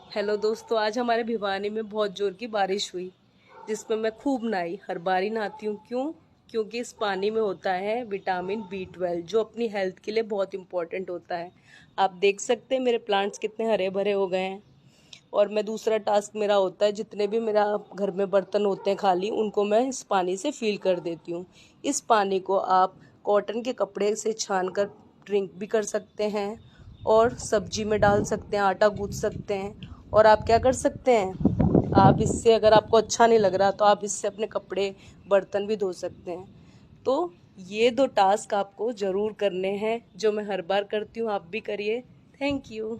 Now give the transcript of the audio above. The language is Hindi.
हेलो दोस्तों, आज हमारे भिवानी में बहुत जोर की बारिश हुई जिसमें मैं खूब नहाई। हर बार ही नहाती हूँ। क्योंकि इस पानी में होता है विटामिन B12 जो अपनी हेल्थ के लिए बहुत इम्पोर्टेंट होता है। आप देख सकते हैं मेरे प्लांट्स कितने हरे भरे हो गए हैं। और मैं दूसरा टास्क मेरा होता है, जितने भी मेरा घर में बर्तन होते हैं खाली, उनको मैं इस पानी से फील कर देती हूँ। इस पानी को आप कॉटन के कपड़े से छान कर ड्रिंक भी कर सकते हैं और सब्जी में डाल सकते हैं, आटा गूंथ सकते हैं। और आप क्या कर सकते हैं, आप इससे, अगर आपको अच्छा नहीं लग रहा तो आप इससे अपने कपड़े बर्तन भी धो सकते हैं। तो ये 2 टास्क आपको ज़रूर करने हैं जो मैं हर बार करती हूँ, आप भी करिए। Thank you.